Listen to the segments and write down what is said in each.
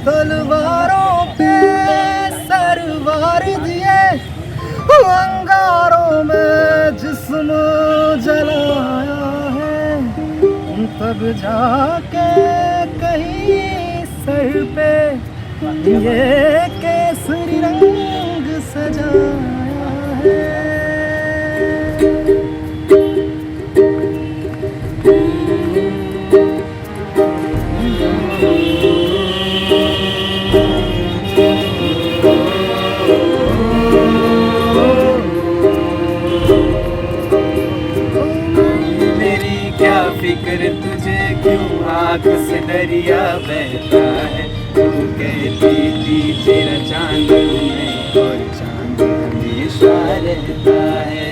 तलवारों पे सरवार दिए, अंगारों में जिस्म जलाया है, तब जाके कहीं सर पे ये केसरी रंग सजाया है। फिक्र तुझे क्यों आँख से दरिया बहता है, तू कहती थी तेरा चांद में और चांद हमेशा रहता है।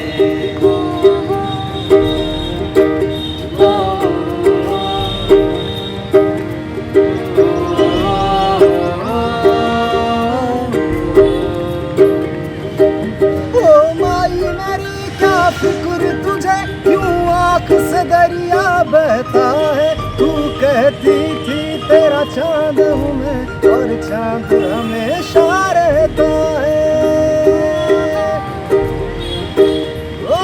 ओ माई मेरी क्या फिक्र तुझे क्यों आँख से दरिया बहता है, तू कहती थी तेरा चांद हूँ मैं और चांद हमेशा रहता है। ओ,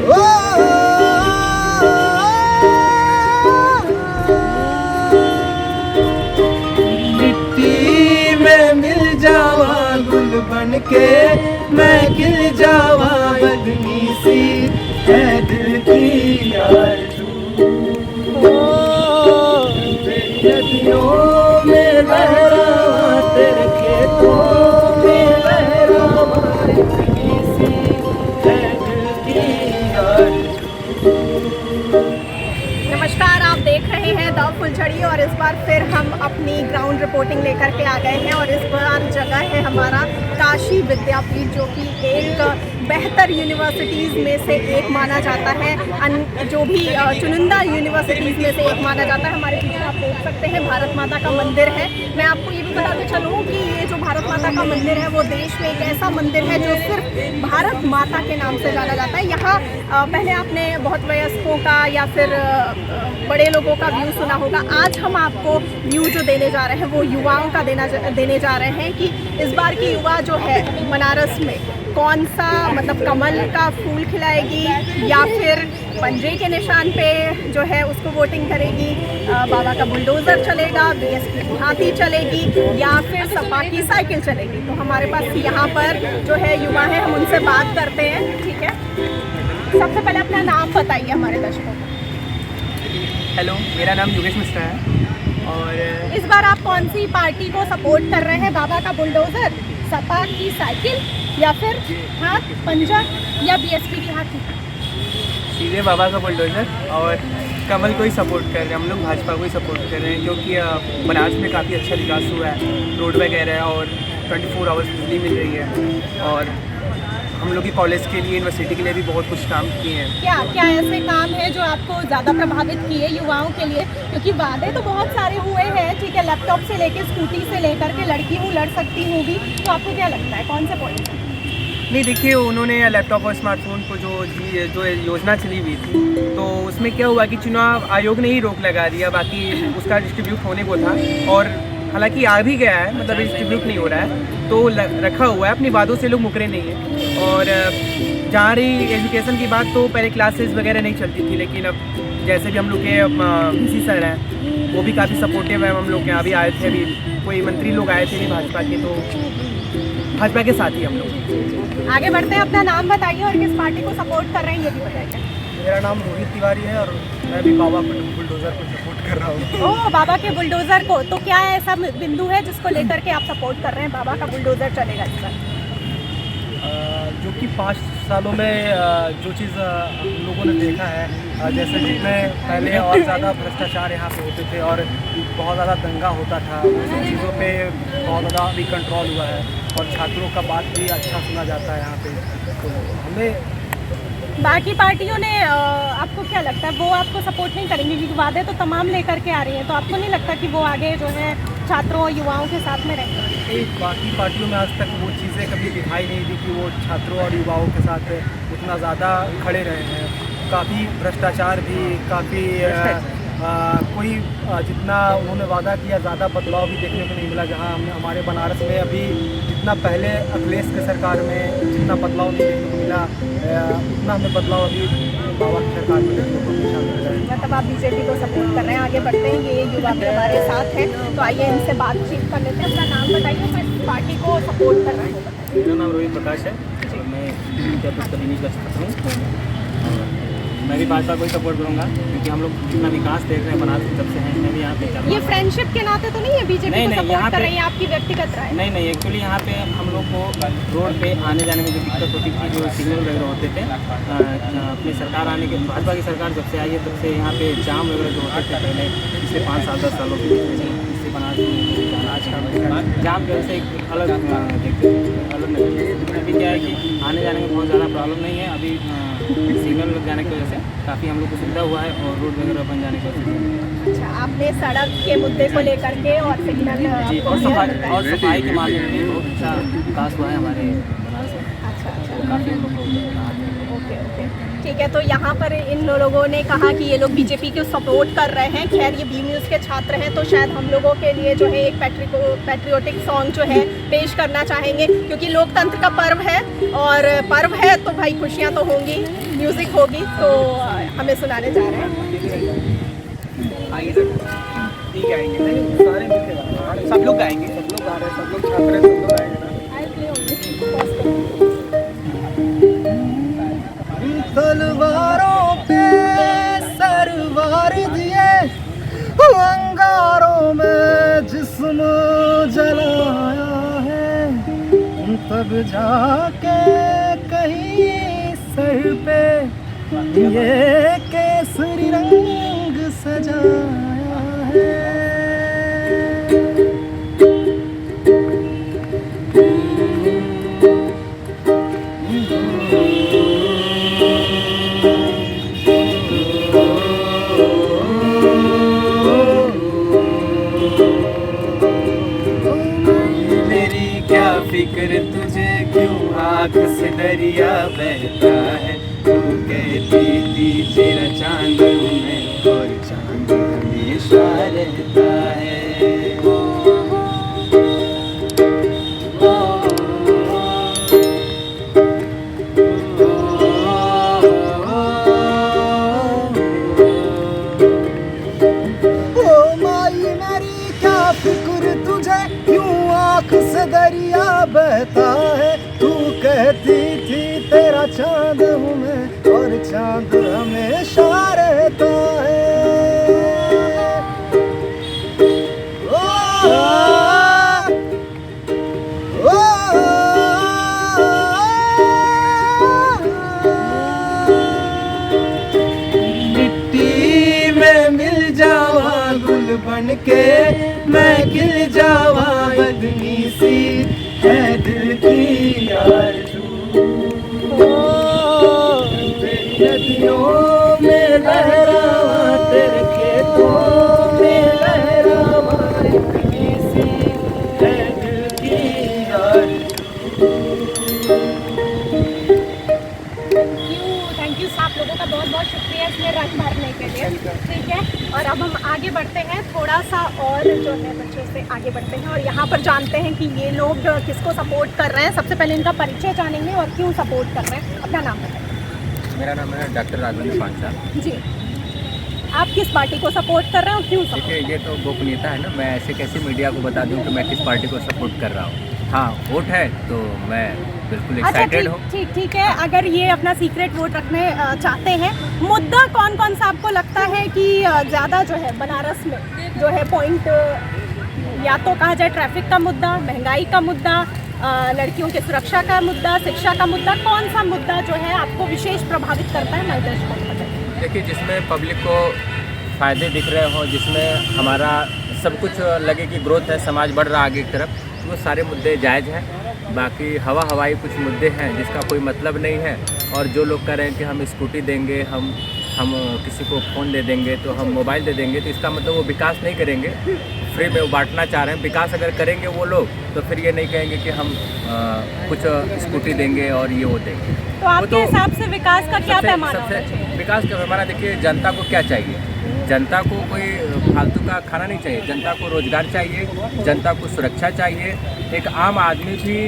ओ, मिट्टी में मिल जावा गुल बन के, मैं खिल जावा बदनी सी है दिल की आरज़ू। नदियों में बहरा तेरे खेतों में बहरा बदनी सी है दिल की आरज़ू। नमस्कार, आप देख रहे हैं द फुलझड़ी और इस बार फिर हम अपनी ग्राउंड रिपोर्टिंग लेकर के आ गए हैं और इस बार जगह है हमारा काशी विद्यापीठ, जो कि एक बेहतर यूनिवर्सिटीज़ में से एक माना जाता है, जो भी चुनिंदा यूनिवर्सिटीज़ में से एक माना जाता है। हमारे पीछे आप देख सकते हैं भारत माता का मंदिर है। मैं आपको ये भी बताते चलूँ कि ये जो भारत माता का मंदिर है वो देश में एक ऐसा मंदिर है जो सिर्फ भारत माता के नाम से जाना जाता है। यहाँ पहले आपने बहुत वयस्कों का या फिर बड़े लोगों का व्यू सुना होगा, आज हम आपको व्यू जो देने जा रहे हैं वो युवाओं का देने जा रहे हैं कि इस बार की युवा जो है बनारस में कौन सा मतलब कमल का फूल खिलाएगी या फिर पंजे के निशान पे जो है उसको वोटिंग करेगी, बाबा का बुलडोज़र चलेगा, बीएसपी की हाथी चलेगी या फिर सपा की साइकिल चलेगी। तो हमारे पास यहाँ पर जो है युवा है, हम उनसे बात करते हैं। ठीक है, सबसे पहले अपना नाम बताइए हमारे दर्शकों को। हेलो, मेरा नाम योगेश मिश्रा है और इस बार आप कौन सी पार्टी को सपोर्ट कर रहे हैं, बाबा का बुलडोज़र, सपा की साइकिल या फिर हाथ पंजा या बीएसपी की हाथी? सीधे बाबा का बुलडोज़र और कमल को ही सपोर्ट कर रहे हैं हम लोग, भाजपा को ही सपोर्ट कर रहे हैं क्योंकि बनारस में काफ़ी अच्छा विकास हुआ है, रोड वगैरह है और 24 आवर्स बिजली मिल रही है और हम लोग की कॉलेज के लिए, यूनिवर्सिटी के लिए भी बहुत कुछ काम किए हैं। क्या ऐसे काम है जो आपको ज़्यादा प्रभावित किए युवाओं के लिए? क्योंकि वादे तो बहुत सारे हुए हैं, ठीक है, लैपटॉप से लेकर स्कूटी से लेकर के लड़की हूँ लड़ सकती हूँ भी, तो आपको क्या लगता है कौन से पॉइंट? नहीं, देखिए, उन्होंने लैपटॉप और स्मार्टफोन को जो योजना चली हुई थी तो उसमें क्या हुआ कि चुनाव आयोग ने ही रोक लगा दिया, बाकी उसका डिस्ट्रीब्यूट होने को था और हालांकि आ भी गया है, मतलब डिस्ट्रीब्यूट नहीं हो रहा है, तो रखा हुआ है। अपनी बातों से लोग मुकरे नहीं हैं और जहाँ रही एजुकेशन की बात तो पहले क्लासेस वगैरह नहीं चलती थी, लेकिन अब जैसे भी हम लोग के VC सर हैं वो भी काफ़ी सपोर्टिव है। हम लोग के यहाँ भी आए थे, अभी कोई मंत्री लोग आए थे भी भाजपा के, तो भाजपा के साथ ही हम लोग आगे बढ़ते हैं। अपना नाम बताइए और किस पार्टी को सपोर्ट कर रहे हैं ये भी बताइए। मेरा नाम रोहित तिवारी है और मैं भी बाबा को बुलडोज़र को सपोर्ट कर रहा हूँ। ओह, बाबा के बुलडोज़र को, तो क्या ऐसा बिंदु है जिसको लेकर के आप सपोर्ट कर रहे हैं बाबा का बुलडोज़र चलेगा इस बार? जो कि 5 सालों में जो चीज़ लोगों ने देखा है, जैसे जिसमें पहले और ज़्यादा भ्रष्टाचार यहाँ पे होते थे और बहुत ज़्यादा दंगा होता था, उन सब चीज़ों पे बहुत ज़्यादा अभी कंट्रोल हुआ है और छात्रों का बात भी अच्छा सुना जाता है यहाँ पे। तो हमें बाकी पार्टियों ने आपको क्या लगता है वो आपको सपोर्ट नहीं करेंगे क्योंकि वादे तो तमाम लेकर के आ रही हैं, तो आपको नहीं लगता कि वो आगे जो है छात्रों और युवाओं के साथ में रहेंगे? बाकी पार्टियों में आज तक वो चीज़ें कभी दिखाई नहीं दी कि वो छात्रों और युवाओं के साथ उतना ज़्यादा खड़े रहे हैं। काफ़ी भ्रष्टाचार भी, काफ़ी कोई जितना उन्होंने वादा किया ज़्यादा बदलाव भी देखने को नहीं मिला। जहाँ हमारे बनारस में अभी जितना पहले अखिलेश के सरकार में जितना बदलाव नहीं देखने को मिला, उतना हमें बदलाव अभी बाबा की सरकार में देखने को मिल रहा है। मतलब आप बीजेपी को सपोर्ट कर रहे हैं, आगे बढ़ते हैं। ये युवा भी हमारे साथ हैं, तो आइए इनसे बातचीत कर लेते हैं। अपना नाम बताइए, मैं पार्टी को सपोर्ट कर रहा हूँ। मेरा नाम रोहित प्रकाश है और मैं विद्यापति का छात्र हूँ। मैं भी भाजपा को ही सपोर्ट करूँगा क्योंकि हम लोग जितना विकास देख रहे हैं बनारस में जब से हैं। मैं भी यहाँ पे चल रहा हूँ। ये फ्रेंडशिप के नाते तो नहीं है बीजेपी को सपोर्ट कर रही है, आपकी व्यक्तिगत राय? नहीं, एक्चुअली यहाँ पे हम लोग को रोड पे आने जाने में जो दिक्कत होती थी, जो सिग्नल वगैरह होते थे, अपनी सरकार आने के भाजपा की सरकार जब से आई है तब से यहाँ पे जाम वगैरह जो होते थे पहले पिछले 5-7-10 सालों के इससे बनारस जाम जो है एक अलग देखते अलग नहीं। अभी क्या है कि आने जाने में बहुत ज़्यादा प्रॉब्लम नहीं है। अभी सिग्नल लग जाने की वजह से काफ़ी हम लोग को सुविधा हुआ है और रोड वगैरह बन जाने की वजह से। अच्छा, आपने सड़क के मुद्दे को लेकर के और सिग्नल जी और सफाई के मामले में बहुत अच्छा विकास हुआ है हमारे बनारस में। अच्छा, काफ़ी हम लोग को ओके, ठीक है। तो यहाँ पर इन लोगों ने कहा कि ये लोग बीजेपी को सपोर्ट कर रहे हैं। खैर, ये बी न्यूज़ के छात्र हैं, तो शायद हम लोगों के लिए जो है एक पैट्रियोटिक सॉन्ग जो है पेश करना चाहेंगे, क्योंकि लोकतंत्र का पर्व है और पर्व है तो भाई खुशियाँ तो होंगी, म्यूज़िक होगी, तो हमें सुनाने जा रहे हैं। ठीक है, आएंगे सारे मिलके सब लोग गाएंगे, सब लोग गा रहे हैं, सब लोग छात्र हैं, सब लोग गाएंगे ना। तलवारों पे सरवार दिए, अंगारों में जिस्म जलाया है, तब जाके कहीं सर पे ये केसरी रंग सजाया है। फिक्र तुझे क्यों आँख से दरिया बहता है, तू कहती थी तेरा चांद में और चांद हमेशा रहता है। ओ माई मेरी क्या फिक्र तुझे क्यों आँख से दरिया बहता है, तू कहती थी तेरा चांद हूँ मैं और चांद हमेशा रहता है। मिट्टी में मिल जावा गुल बन के, मैं खिल जावा बदनी सी है दिल की आरज़ू। तेरी नदियों में लहरावा, तेरे खेतों में लहरावा, बदनी सी है दिल की आरज़ू। थैंक यू आप लोगों का बहुत बहुत शुक्रिया इसमें रंग भरने के लिए। ठीक है, और अब हम आगे बढ़ते हैं, थोड़ा सा और जो है बच्चों से आगे बढ़ते हैं और यहाँ पर जानते हैं कि ये लोग किसको सपोर्ट कर रहे हैं। सबसे पहले इनका परिचय जानेंगे और क्यों सपोर्ट कर रहे हैं। अपना नाम बताइए। मेरा नाम है डॉक्टर राघवेंद्र पांचाल जी, आप किस पार्टी को सपोर्ट कर रहे हैं और क्यों सपोर्ट? देखिए, ये तो गोपनीयता है ना, मैं ऐसे कैसे मीडिया को बता दूं कि मैं किस पार्टी को सपोर्ट कर रहा हूँ। हाँ, वोट है तो मैं बिल्कुल एक्साइटेड हूँ। ठीक है, अगर ये अपना सीक्रेट वोट रखने चाहते हैं, मुद्दा कौन कौन सा आपको लगता है कि ज़्यादा जो है बनारस में जो है पॉइंट, या तो कहा जाए ट्रैफिक का मुद्दा, महंगाई का मुद्दा, लड़कियों की सुरक्षा का मुद्दा, शिक्षा का मुद्दा, कौन सा मुद्दा जो है आपको विशेष प्रभावित करता है? हमारे दर्शकों को बताइए। देखिए, जिसमें पब्लिक को फ़ायदे दिख रहे हो, जिसमें हमारा सब कुछ लगे कि ग्रोथ है, समाज बढ़ रहा है आगे की तरफ, वो सारे मुद्दे जायज़ हैं। बाकी हवाई कुछ मुद्दे हैं जिसका कोई मतलब नहीं है, और जो लोग कह रहे हैं कि हम स्कूटी देंगे, हम किसी को फ़ोन दे देंगे, तो हम मोबाइल दे देंगे, तो इसका मतलब वो विकास नहीं करेंगे, फ्री में वो बांटना चाह रहे हैं। विकास अगर करेंगे वो लोग तो फिर ये नहीं कहेंगे कि हम कुछ स्कूटी देंगे और ये वो देंगे। तो आपके हिसाब से विकास का क्या पैमाना होना चाहिए? विकास का पैमाना देखिए, जनता को क्या चाहिए। जनता को कोई फालतू का खाना नहीं चाहिए, जनता को रोजगार चाहिए, जनता को सुरक्षा चाहिए। एक आम आदमी भी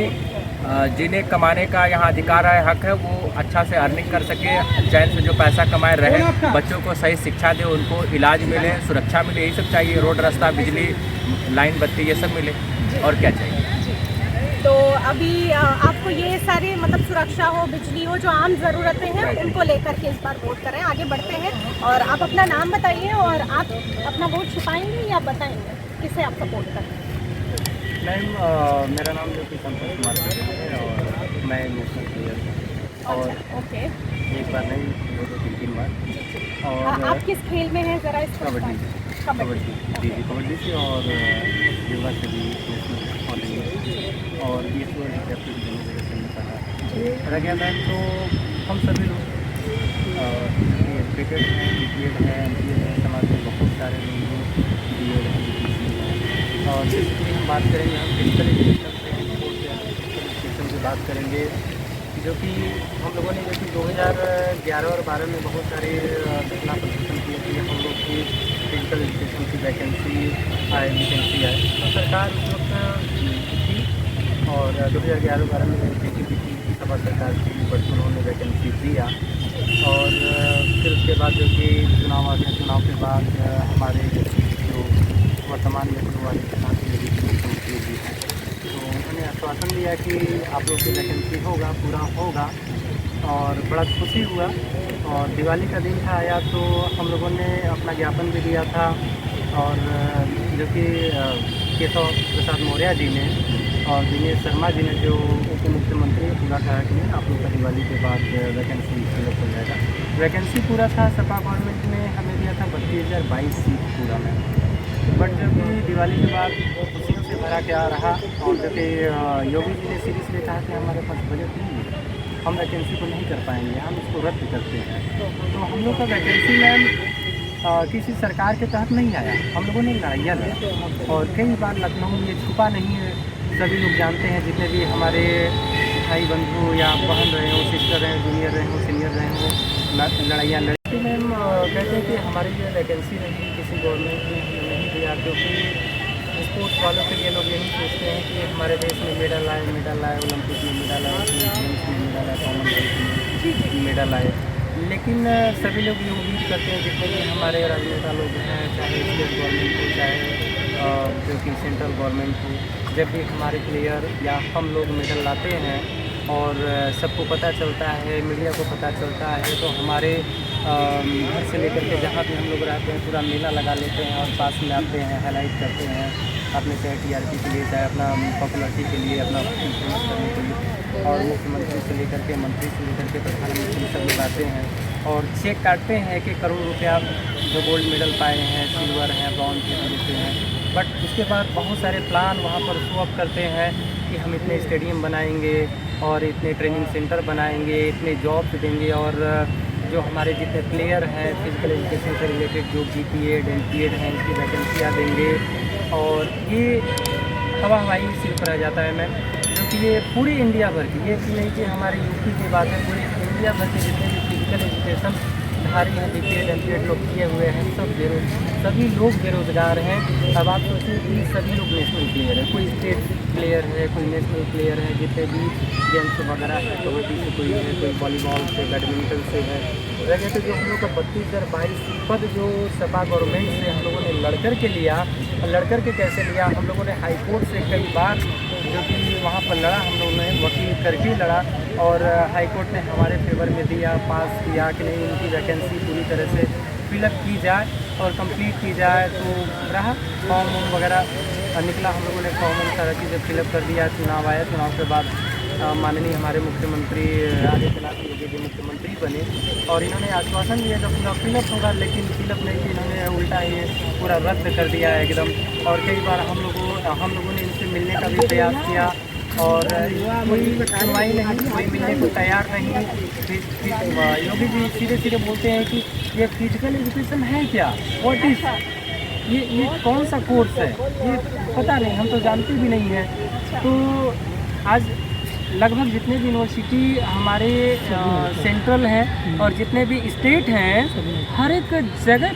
जिन्हें कमाने का यहाँ अधिकार है, हक है, वो अच्छा से अर्निंग कर सके, चैन से जो पैसा कमाए रहे, बच्चों को सही शिक्षा दे, उनको इलाज मिले, सुरक्षा मिले, यही सब चाहिए। रोड, रास्ता, बिजली, लाइन, बत्ती, ये सब मिले, और क्या चाहिए। तो अभी आपको ये सारे मतलब सुरक्षा हो, बिजली हो, जो आम ज़रूरतें हैं उनको लेकर के इस बार वोट करें। आगे बढ़ते हैं और आप अपना नाम बताइए और आप अपना वोट छुपाएंगे या बताएंगे किसे आप सपोर्ट करें? मैम मेरा नाम जो कि संतोष कुमार है और मैं नेशनल प्लेयर हूँ और ओके, एक बार नहीं 2-3 बार। और आप किस खेल में हैं ज़रा इसको कबड्डी कबड्डी। जी कबड्डी से और युवा से भी नेशनल ऑल और ये तो कैप्टन दोनों जगह से निकाला रह गया मैम। तो हम सभी लोग क्रिकेट है, क्रिकेट है, MPL है, समाज में बहुत सारे लोग हैं, BL है, BPC है। और जिसकी हम बात करेंगे, हम फिजिकल एजुकेशन की बात करेंगे, जो कि हम लोगों ने जो कि 2011 और 12 में बहुत सारे घटना प्रदर्शन किए कि हम लोग की फिजिकल एजुकेशन की वैकेंसी वैकेंसी है। तो सरकार उस वक्त थी और 2011-12 में JPP की सभा सरकार की, बट उन्होंने वैकेंसी दिया। और फिर उसके बाद जो कि चुनाव आ गया, चुनाव के बाद हमारे जो वर्तमान में वाले चुनाव की भी है, तो उन्होंने आश्वासन दिया कि आप लोग की वैकेंसी होगा, पूरा होगा। और बड़ा खुशी हुआ। और दिवाली का दिन था आया तो हम लोगों ने अपना ज्ञापन भी दिया था और जो कि केशव प्रसाद मौर्य जी ने और दिनेश शर्मा जी ने जो उप मुख्यमंत्री पूरा कहा कि आप लोग का दिवाली के बाद वैकेंसी फिलअप हो जाएगा। वैकेंसी पूरा था, सपा गवर्नमेंट ने हमें दिया था 32,022 सीट पूरा में। बट जो कि दिवाली के बाद खुशियों से भरा क्या रहा। और जो कि योगी जी ने सीरियसली कहा कि हमारे पास बजट नहीं है, हम वैकेंसी को नहीं कर पाएंगे, हम इसको रद्द करते हैं। तो हम लोग का वैकेंसी मैम किसी सरकार के तहत नहीं आया, हम लोगों ने लड़ाइयाँ लड़ा और कई बार लखनऊ में ये छुपा नहीं है, सभी लोग जानते हैं, जितने भी हमारे भाई बंधु या बहन रहे हो, सिस्टर रहे, जूनियर रहे हो, सीनियर रहे हो, लड़ाइयाँ लड़ते मैम कहते हैं कि हमारी जो वैकेंसी नहीं किसी गवर्नमेंट ने नहीं दिया, क्योंकि स्पोर्ट्स वालों के लिए लोग यही सोचते हैं कि हमारे देश में मेडल आए, ओलंपिक में मेडल आए, गेम्स में मेडल आए, कॉमनवेल्थ में मेडल आए। लेकिन सभी लोग ये उम्मीद करते हैं, जितने भी हमारे राजनेता लोग हैं, चाहे स्टेट गवर्नमेंट हो, चाहे जो कि सेंट्रल गवर्नमेंट हो, जब भी हमारे प्लेयर या हम लोग मेडल लाते हैं और सबको पता चलता है, मीडिया को पता चलता है, तो हमारे घर से लेकर के जहाँ भी हम लोग रहते हैं पूरा मेला लगा लेते हैं और पास में आते हैं, हाईलाइट करते हैं अपने चाहे TRP के लिए, चाहे अपना पॉपुलरिटी के लिए, अपना फेमस करने के लिए। और मुख्यमंत्री से लेकर के मंत्री से लेकर के प्रधानमंत्री सब लोग आते हैं और चेक काटते हैं कि करोड़ रुपया जो गोल्ड मेडल पाए हैं, सिल्वर हैं, ब्रॉन्ज के देते हैं। बट उसके बाद बहुत सारे प्लान वहाँ पर शो अप करते हैं कि हम इतने स्टेडियम बनाएंगे और इतने ट्रेनिंग सेंटर बनाएंगे, इतने जॉब्स देंगे और जो हमारे जितने प्लेयर हैं फिजिकल एजुकेशन से रिलेटेड जो BPEd, NPEd हैं, इसकी वैकेंसियाँ देंगे। और ये हवाई सिर्फ रह जाता है मैम, क्योंकि ये पूरी इंडिया भर की, ये नहीं कि हमारे यूपी की बात है, पूरी इंडिया भर के जितने भी फिजिकल एजुकेशन धारी हैं, BPEd, NPEd लोग किए हुए हैं, सभी लोग बेरोजगार हैं। अब आप सोचिए कि सभी लोग नेशनल प्लेयर हैं, कोई स्टेट प्लेयर है, कोई नेशनल प्लेयर है, जितने भी गेम्स वगैरह है, कबड्डी से कोई है, कोई वॉलीबॉल से, बैडमिंटन से है। रह गए तो जो हम लोग का 32,022 पद जो सपा गवर्नमेंट से हम लोगों ने लड़कर के लिया, लड़कर के कैसे लिया, हम लोगों ने हाई कोर्ट से कई बार जो कि वहाँ पर लड़ा, हम लोगों ने वकील करके लड़ा और हाई कोर्ट ने हमारे फेवर में दिया, पास किया कि नहीं उनकी वैकेंसी पूरी तरह से फिलअप की जाए और कंप्लीट की जाए। तो रहा फॉर्म वगैरह निकला, हम लोगों ने फॉर्म सारा चीज़ें फिलअप कर दिया। चुनाव आया, चुनाव के बाद माननीय हमारे मुख्यमंत्री आदित्यनाथ योगी जी मुख्यमंत्री बने और इन्होंने आश्वासन दिया कि पूरा फिलअप होगा, लेकिन फिलअप नहीं, इन्होंने उल्टा ही पूरा रद्द कर दिया है एकदम। और कई बार हम लोगों ने इनसे मिलने का भी प्रयास किया और कोई सुनवाई नहीं, कोई मिलने को तैयार नहीं। योगी जी सीधे सीधे बोलते हैं कि ये फिजिकल एजुकेशन है क्या, व्हाट इज, ये कौन सा कोर्स है, ये पता नहीं, हम तो जानते भी नहीं हैं। तो आज लगभग जितने भी यूनिवर्सिटी हमारे सेंट्रल हैं और जितने भी स्टेट हैं, हर एक जगह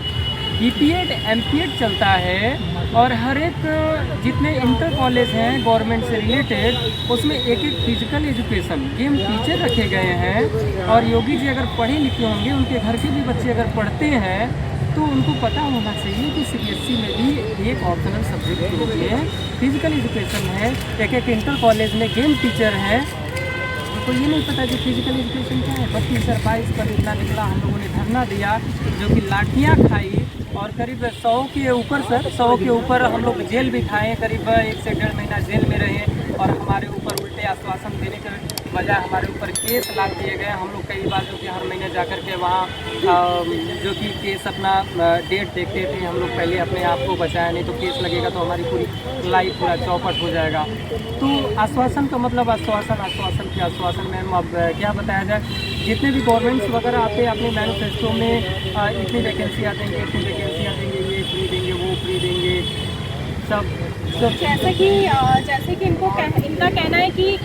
बीपीएड एमपीएड चलता है और हर एक जितने इंटर कॉलेज हैं गवर्नमेंट से रिलेटेड उसमें एक एक फिजिकल एजुकेशन गेम टीचर रखे गए हैं। और योगी जी अगर पढ़े लिखे होंगे, उनके घर के भी बच्चे अगर पढ़ते हैं तो उनको पता होना चाहिए कि सीबीएसई में भी एक ऑप्शनल सब्जेक्ट के रूप में फिजिकल एजुकेशन है। एक एक इंटर कॉलेज में गेम टीचर हैं। तो ये नहीं पता कि फिजिकल एजुकेशन क्या है। 32/22 पर इतना निकला, हम लोगों ने धरना दिया जो कि लाठियाँ खाई और करीब 100 के ऊपर 100 के ऊपर हम लोग जेल भी खाए, करीब 1 से 1.5 महीना जेल में रहे और हमारे ऊपर उल्टे आश्वासन देने के बजाय हमारे ऊपर केस लाद दिए गए। हम लोग कई बार जो कि हर महीने जा कर के वहाँ जो कि केस अपना डेट देखते थे, हम लोग पहले अपने आप को बचाया, नहीं तो केस लगेगा तो हमारी पूरी लाइफ पूरा चौपट हो जाएगा। तो आश्वासन का मतलब आश्वासन के आश्वासन में अब क्या बताया जाए। जितने भी गवर्नमेंट्स वगैरह आते हैं अपने मैनिफेस्टो में इतनी वैकेंसियाँ देंगे, इतनी वैकेंसियाँ देंगे, ये फ्री देंगे, वो फ्री देंगे, सब जैसे कि इनका कहना है कि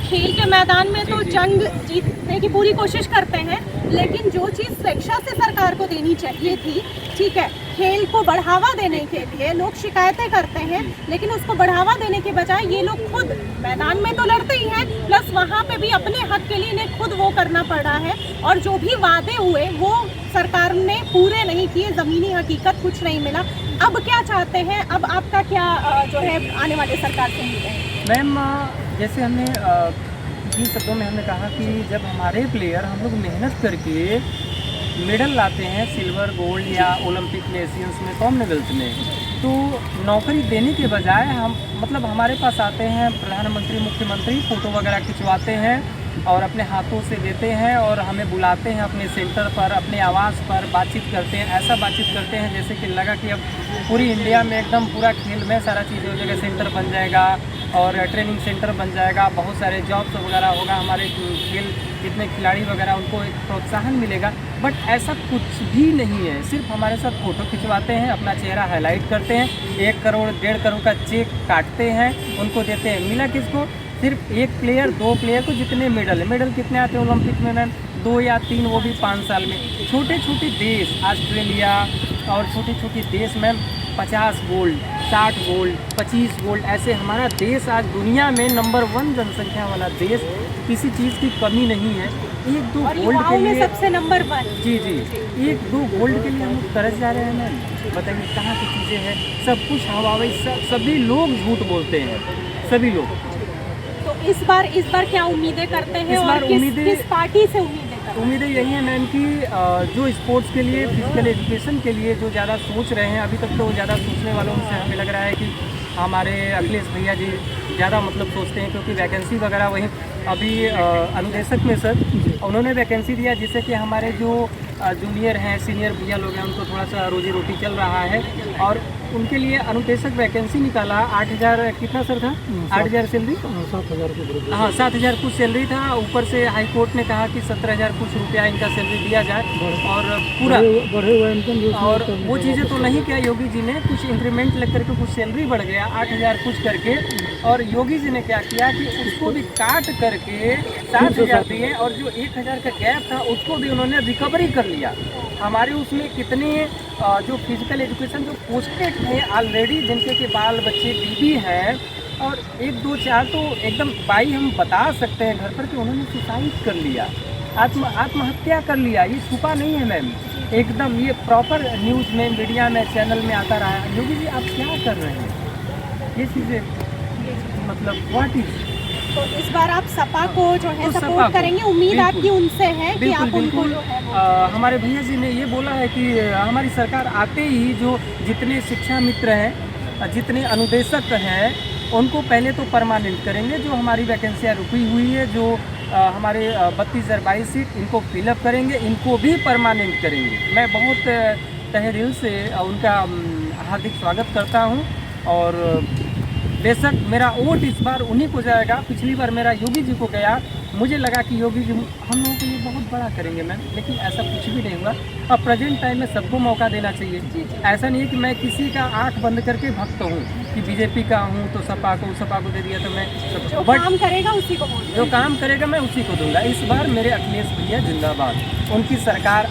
खेल के मैदान में तो जंग जीतने की पूरी कोशिश करते हैं, लेकिन जो चीज़ शिक्षा से सरकार को देनी चाहिए थी, ठीक है, खेल को बढ़ावा देने के लिए लोग शिकायतें करते हैं, लेकिन उसको बढ़ावा देने के बजाय ये लोग खुद मैदान में तो लड़ते ही हैं, प्लस वहाँ पे भी अपने हक के लिए इन्हें खुद वो करना पड़ रहा है। और जो भी वादे हुए वो सरकार ने पूरे नहीं किए, ज़मीनी हकीकत कुछ नहीं मिला। अब क्या चाहते हैं? अब आपका क्या जो है आने वाले सरकार से उम्मीद है? मैम जैसे हमने इन शब्दों में हमने कहा कि जब हमारे प्लेयर हम लोग मेहनत करके मेडल लाते हैं, सिल्वर, गोल्ड या ओलंपिक में, एशियंस में, कॉमनवेल्थ में, तो नौकरी देने के बजाय हम मतलब हमारे पास आते हैं प्रधानमंत्री, मुख्यमंत्री, फ़ोटो वगैरह खिंचवाते हैं और अपने हाथों से देते हैं और हमें बुलाते हैं अपने सेंटर पर, अपने आवास पर बातचीत करते हैं। ऐसा बातचीत करते हैं जैसे कि लगा कि अब पूरी इंडिया में एकदम पूरा खेल में सारा चीज़ हो जाएगा, सेंटर बन जाएगा और ट्रेनिंग सेंटर बन जाएगा, बहुत सारे जॉब्स वगैरह होगा, हमारे खेल जितने खिलाड़ी वगैरह उनको एक प्रोत्साहन मिलेगा। बट ऐसा कुछ भी नहीं है। सिर्फ हमारे साथ फ़ोटो खिंचवाते हैं, अपना चेहरा हाईलाइट करते हैं, 1 करोड़ 1.5 करोड़ का चेक काटते हैं, उनको देते हैं। मिला किसको? सिर्फ 1 प्लेयर 2 प्लेयर को जितने मेडल कितने आते हैं ओलंपिक में मैम? 2 या 3, वो भी 5 साल में। छोटे छोटे देश, ऑस्ट्रेलिया और छोटे छोटे देश में 50 गोल्ड, 60 गोल्ड, 25 गोल्ड, ऐसे हमारा देश आज दुनिया में नंबर 1 जनसंख्या वाला देश, किसी चीज़ की कमी नहीं है। 1-2 गोल्ड के लिए सबसे नंबर 1। जी 1-2 गोल्ड के लिए हम लोग तरस जा रहे हैं मैम। बताइए कहाँ की चीज़ें हैं? सब कुछ हवाई, सभी लोग झूठ बोलते हैं, सभी लोग। तो इस बार क्या उम्मीदें करते हैं और किस पार्टी से उम्मीदें करते हैं? उम्मीदें यही है मैम कि जो स्पोर्ट्स के लिए, फिजिकल एजुकेशन के लिए जो ज़्यादा सोच रहे हैं, अभी तक तो ज़्यादा सोचने वालों से हमें लग रहा है कि हमारे अखिलेश भैया जी ज़्यादा मतलब सोचते हैं, क्योंकि वैकेंसी वगैरह वहीं अभी अनुदेशक में सर उन्होंने वैकेंसी दिया जिससे कि हमारे जो जूनियर हैं, सीनियर भैया लोग हैं, उनको थोड़ा सा रोजी रोटी चल रहा है और उनके लिए अनुदेशक वैकेंसी निकाला। 8,000 कितना सर था? 8,000 सैलरी, 7,000 हाँ 7,000 कुछ सैलरी था। ऊपर से हाई कोर्ट ने कहा कि 17,000 कुछ रुपया इनका सैलरी दिया जाए और पूरा बढ़े हुए। और वो चीज़ें तो नहीं किया योगी जी ने, कुछ इंक्रीमेंट लग करके कुछ सैलरी बढ़ गया 8,000 कुछ करके। और योगी जी ने क्या किया कि उसको भी काट करके 7,000 दिए और जो 1,000 का गैप था उसको भी उन्होंने रिकवरी कर लिया। हमारे उसमें कितने जो फिजिकल एजुकेशन जो पोस्टेड थे ऑलरेडी, जिनके के बाल बच्चे बीबी हैं और 1 2 4 तो एकदम बाई हम बता सकते हैं घर पर कि उन्होंने सुसाइड कर लिया, आत्महत्या कर लिया। ये छुपा नहीं है मैम, एकदम ये प्रॉपर न्यूज़ में, मीडिया में, चैनल में आता रहा है। योगी जी आप क्या कर रहे हैं? ये चीज़ें मतलब व्हाट इज। तो इस बार आप सपा को जो है सपोर्ट करेंगे, उम्मीद आपकी उनसे है कि आप उनको जो है हमारे भैया जी ने ये बोला है कि हमारी सरकार आते ही जो जितने शिक्षा मित्र हैं, जितने अनुदेशक हैं, उनको पहले तो परमानेंट करेंगे। जो हमारी वैकेंसियाँ रुकी हुई है, जो हमारे 32,022 सीट, इनको फिलअप करेंगे, इनको भी परमानेंट करेंगे। मैं बहुत तहे दिल से उनका हार्दिक स्वागत करता हूँ और बेशक मेरा वोट इस बार उन्हीं को जाएगा। पिछली बार मेरा योगी जी को गया, मुझे लगा कि योगी जी हम लोगों के लिए बहुत बड़ा करेंगे मैम, लेकिन ऐसा कुछ भी नहीं हुआ। अब प्रेजेंट टाइम में सबको मौका देना चाहिए। ऐसा नहीं है कि मैं किसी का आँख बंद करके भक्त हूँ कि बीजेपी का हूँ तो सपा को दे दिया तो मैं जो काम करेगा उसी को, जो काम करेगा मैं उसी को दूंगा। इस बार मेरे अखिलेश भैया जिंदाबाद, उनकी सरकार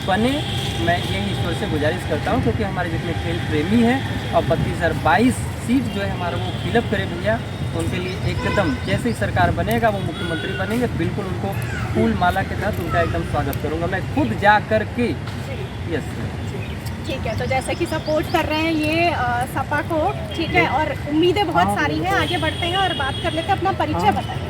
बने, मैं यही ईश्वर से गुजारिश करता हूँ, क्योंकि हमारे जितने खेल प्रेमी हैं और 32,022 सीट जो है हमारा वो फिलअप करे भैया, उनके लिए एकदम जैसे ही सरकार बनेगा, वो मुख्यमंत्री बनेंगे, बिल्कुल उनको फूल माला के साथ उनका एकदम स्वागत करूँगा मैं खुद जा कर के। यस ठीक है, तो जैसे कि सपोर्ट कर रहे हैं ये सपा को, ठीक है, और उम्मीदें बहुत सारी हैं। आगे बढ़ते हैं और बात कर लेते हैं, अपना परिचय बताएं।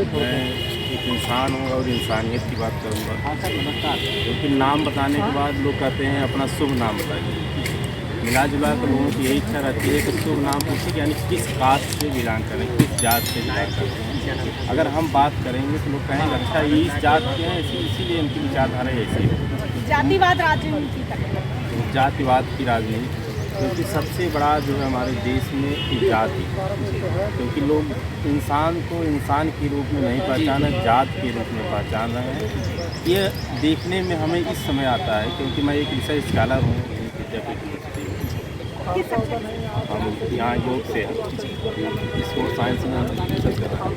मैं एक इंसान हूँ और इंसानियत की बात करूँगा, क्योंकि नाम बताने के बाद लोग कहते हैं अपना शुभ नाम बताइए। मिला जुला कर लोगों की यही इच्छा रहती है कि शुभ नाम पूछे, यानी किस कास्ट से बिलोंग करें, किस जात से बिलोंग करते हैं। अगर हम बात करेंगे तो लोग कहेंगे अच्छा ये इस जात के हैं, इसीलिए इनकी विचारधारा ऐसी है। जातिवाद राजनीति करते जातिवाद की राजनीति, क्योंकि सबसे बड़ा जो है हमारे देश में एक जाति, क्योंकि लोग इंसान को इंसान के रूप में नहीं पहचान रहे, जात के रूप में पहचान रहे हैं। ये देखने में हमें इस समय आता है, क्योंकि मैं एक रिसर्च स्कॉलर हूँ विद्यापीठ यूनिवर्सिटी में। हम यहाँ योग से स्पोर्ट्स साइंस में रिसर्च कर रहे हैं।